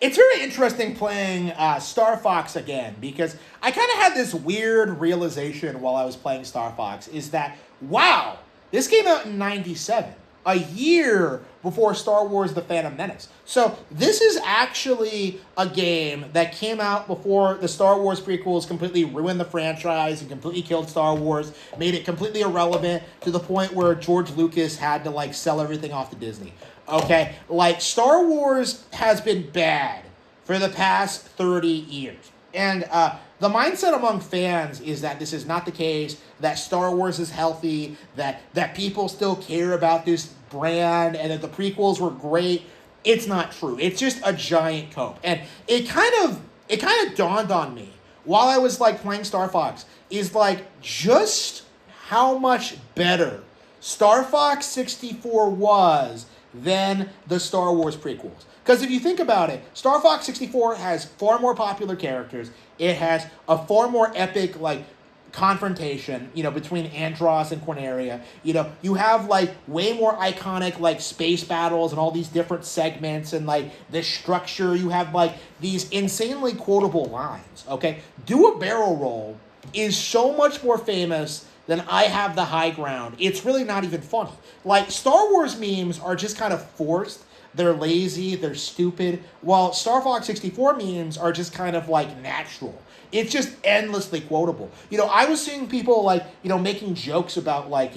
It's very interesting playing Star Fox again because I kind of had this weird realization while I was playing Star Fox is that, wow, this came out in 97, a year before Star Wars The Phantom Menace. So this is actually a game that came out before the Star Wars prequels completely ruined the franchise and completely killed Star Wars, made it completely irrelevant to the point where George Lucas had to like sell everything off to Disney. Okay, like Star Wars has been bad for the past 30 years. And the mindset among fans is that this is not the case, that Star Wars is healthy, that people still care about this brand, and that the prequels were great. It's not true. It's just a giant cope. And it kind of dawned on me while I was like playing Star Fox is like just how much better Star Fox 64 was than the Star Wars prequels. Because if you think about it, Star Fox 64 has far more popular characters. It has a far more epic, like, confrontation, between Andros and Corneria. You have, like, way more iconic, like, space battles and all these different segments and, like, this structure. You have, like, these insanely quotable lines, okay? Do a Barrel Roll is so much more famous than I Have the High Ground. It's really not even funny. Like, Star Wars memes are just kind of forced. They're lazy, they're stupid, while Star Fox 64 memes are just kind of, like, natural. It's just endlessly quotable. I was seeing people, like, making jokes about, like,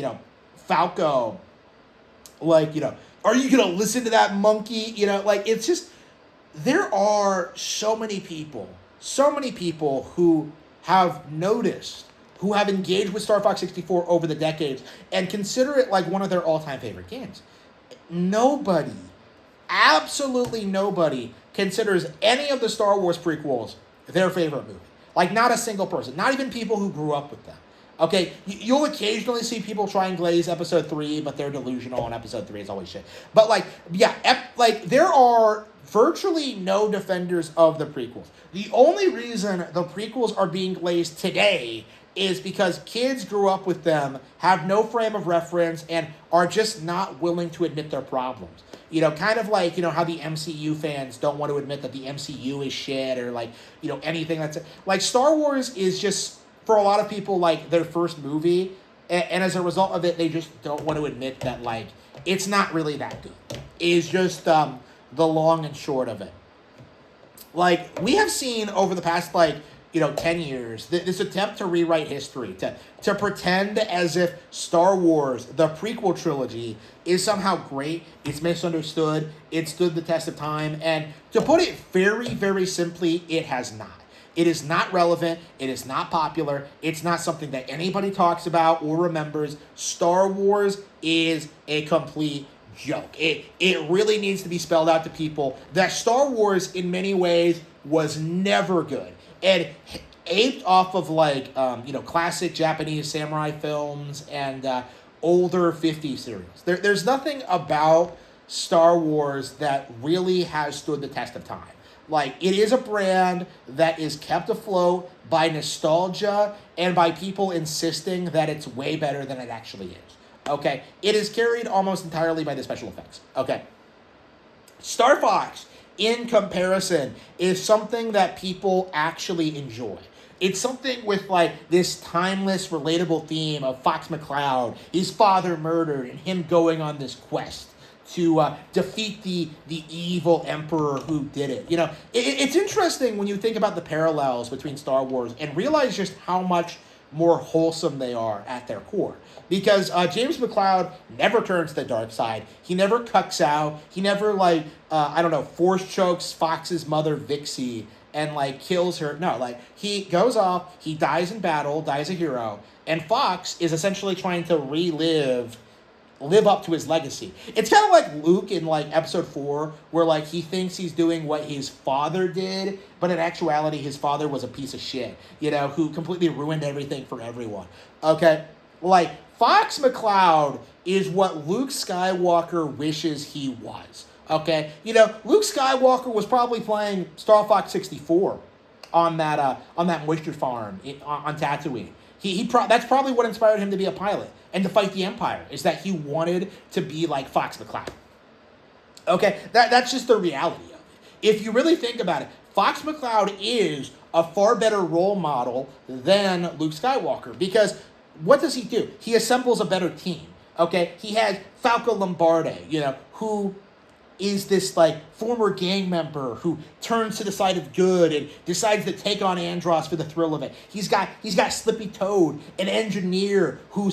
Falco, like, are you going to listen to that monkey? Like, it's just, there are so many people who have noticed, who have engaged with Star Fox 64 over the decades and consider it like one of their all-time favorite games. Nobody, absolutely nobody, considers any of the Star Wars prequels their favorite movie. Like, not a single person. Not even people who grew up with them. Okay, you'll occasionally see people try and glaze Episode 3, but they're delusional, and Episode 3 is always shit. But, like, yeah, there are virtually no defenders of the prequels. The only reason the prequels are being glazed today is because kids grew up with them, have no frame of reference, and are just not willing to admit their problems. Kind of like, how the MCU fans don't want to admit that the MCU is shit, or, like, anything that's... Like, Star Wars is just, for a lot of people, like, their first movie, and as a result of it, they just don't want to admit that, like, it's not really that good. It's just the long and short of it. Like, we have seen over the past, like, 10 years, this attempt to rewrite history, to pretend as if Star Wars, the prequel trilogy, is somehow great, it's misunderstood, it stood the test of time, and to put it very, very simply, it has not. It is not relevant, it is not popular, it's not something that anybody talks about or remembers. Star Wars is a complete joke. It really needs to be spelled out to people that Star Wars, in many ways, was never good. And aped off of, like, classic Japanese samurai films and older 50s serials. There's nothing about Star Wars that really has stood the test of time. Like, it is a brand that is kept afloat by nostalgia and by people insisting that it's way better than it actually is. Okay? It is carried almost entirely by the special effects. Okay? Star Fox, in comparison, is something that people actually enjoy. It's something with, like, this timeless, relatable theme of Fox McCloud, his father murdered, and him going on this quest to defeat the evil emperor who did it. It's interesting when you think about the parallels between Star Wars and realize just how much more wholesome they are at their core. Because James McCloud never turns to the dark side. He never cucks out. He never, like, force chokes Fox's mother, Vixie, and, like, kills her. No, like, he goes off, he dies in battle, dies a hero, and Fox is essentially trying to live up to his legacy. It's kind of like Luke in, like, Episode 4, where, like, he thinks he's doing what his father did, but in actuality, his father was a piece of shit, who completely ruined everything for everyone. Okay? Like, Fox McCloud is what Luke Skywalker wishes he was. Okay? Luke Skywalker was probably playing Star Fox 64 on that moisture farm on Tatooine. That's probably what inspired him to be a pilot and to fight the Empire, is that he wanted to be like Fox McCloud. Okay? That's just the reality of it. if you really think about it, Fox McCloud is a far better role model than Luke Skywalker, because what does he do? He assembles a better team. Okay, he has Falco Lombardi, who is this like former gang member who turns to the side of good and decides to take on Andros for the thrill of it. He's got Slippy Toad, an engineer who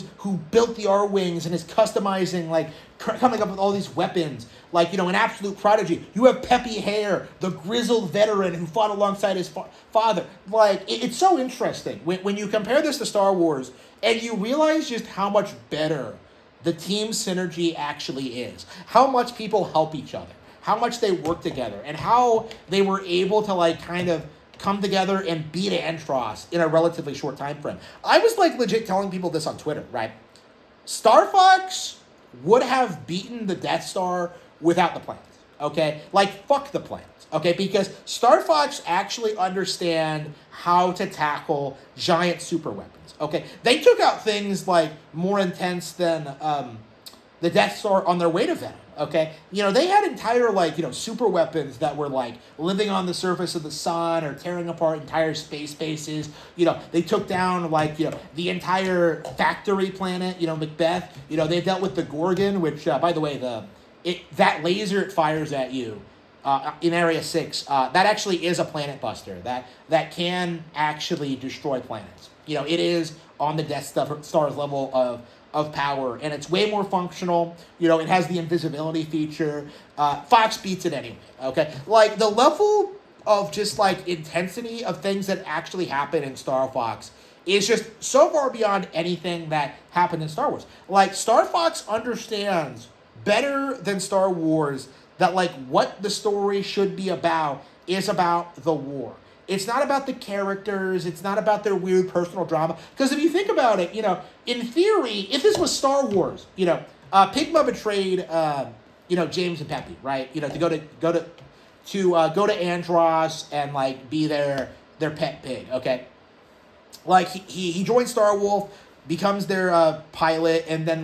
built the R-Wings and is customizing, like coming up with all these weapons, like, an absolute prodigy. You have Peppy Hare, the grizzled veteran who fought alongside his father. Like, it's so interesting when you compare this to Star Wars and you realize just how much better the team synergy actually is, how much people help each other, how much they work together, and how they were able to like kind of come together and beat Andros in a relatively short time frame. I was like legit telling people this on Twitter, right? Star Fox would have beaten the Death Star without the plans, okay? Like, fuck the plans, okay? Because Star Fox actually understand how to tackle giant super weapons. Okay, they took out things like more intense than the Death Star on their way to Venom. Okay, they had entire super weapons that were like living on the surface of the sun or tearing apart entire space bases. They took down the entire factory planet. Macbeth. They dealt with the Gorgon, which by the way, that laser it fires at you. In Area 6, that actually is a planet buster that can actually destroy planets. It is on the Death Star's level of power, and it's way more functional. It has the invisibility feature. Fox beats it anyway, okay? Like, the level of just, intensity of things that actually happen in Star Fox is just so far beyond anything that happened in Star Wars. Like, Star Fox understands better than Star Wars that, what the story should be about is about the war. It's not about the characters. It's not about their weird personal drama. Because if you think about it, in theory, if this was Star Wars, Pigma betrayed, James and Peppy, right? To go to Andros and be their pet pig. Okay, he joins Star Wolf, becomes their pilot, and then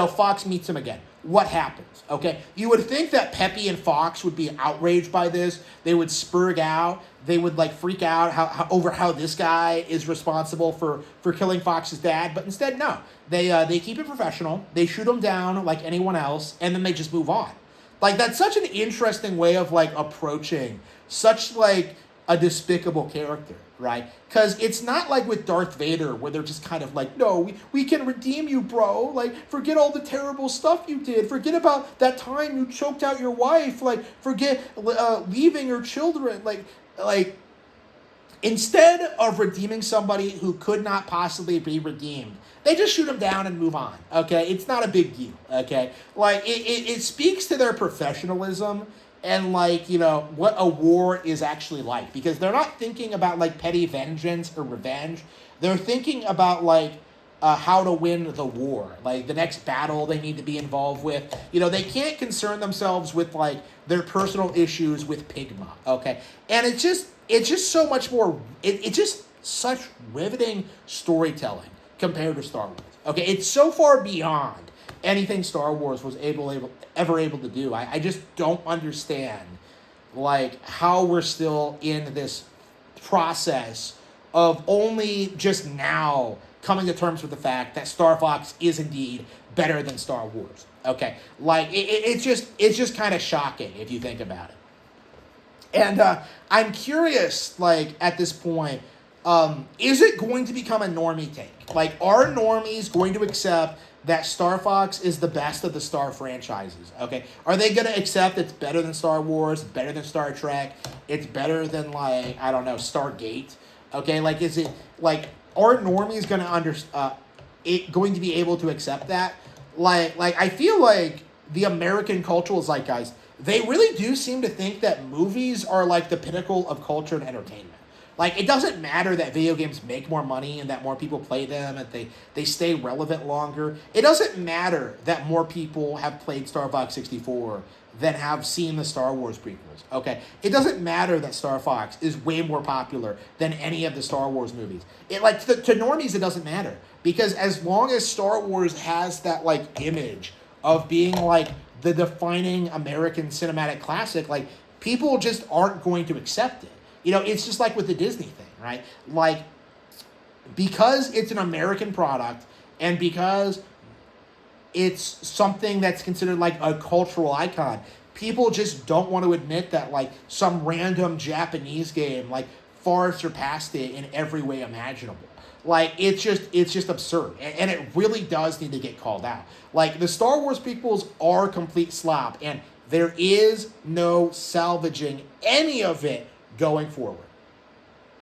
Fox meets him again. What happens? Okay, you would think that Peppy and Fox would be outraged by this. They would spurg out. They would freak out over how this guy is responsible for killing Fox's dad. But instead, no. They keep it professional. They shoot him down like anyone else, and then they just move on. That's such an interesting way of approaching such a despicable character, right? Because it's not like with Darth Vader where they're just kind of no, we can redeem you, bro. Forget all the terrible stuff you did. Forget about that time you choked out your wife. Forget leaving your children. Instead of redeeming somebody who could not possibly be redeemed, they just shoot them down and move on, okay? It's not a big deal, okay? It speaks to their professionalism and what a war is actually like, because they're not thinking about petty vengeance or revenge. They're thinking about how to win the war, the next battle they need to be involved with. They can't concern themselves with their personal issues with Pigma, okay? And it's just so much more. It's just such riveting storytelling compared to Star Wars. Okay, it's so far beyond anything Star Wars was ever able to do. I just don't understand how we're still in this process of only just now coming to terms with the fact that Star Fox is indeed better than Star Wars. Okay, it's just kind of shocking if you think about it. And I'm curious, at this point, is it going to become a normie take? Are normies going to accept that Star Fox is the best of the Star franchises? Okay, are they going to accept it's better than Star Wars, better than Star Trek, it's better than I don't know, Stargate? Okay, is it are normies going to going to be able to accept that? I feel the American cultural zeitgeist, they really do seem to think that movies are the pinnacle of culture and entertainment. It doesn't matter that video games make more money and that more people play them and they stay relevant longer. It doesn't matter that more people have played Star Fox 64 than have seen the Star Wars prequels, okay? It doesn't matter that Star Fox is way more popular than any of the Star Wars movies. To normies, it doesn't matter. Because as long as Star Wars has that, image of being, the defining American cinematic classic, people just aren't going to accept it. You know, it's just like with the Disney thing, right? Like, because it's an American product and because it's something that's considered like a cultural icon, people just don't want to admit that like some random Japanese game like far surpassed it in every way imaginable. Like, it's just absurd, and it really does need to get called out. Like, the Star Wars prequels are complete slop, and there is no salvaging any of it going forward.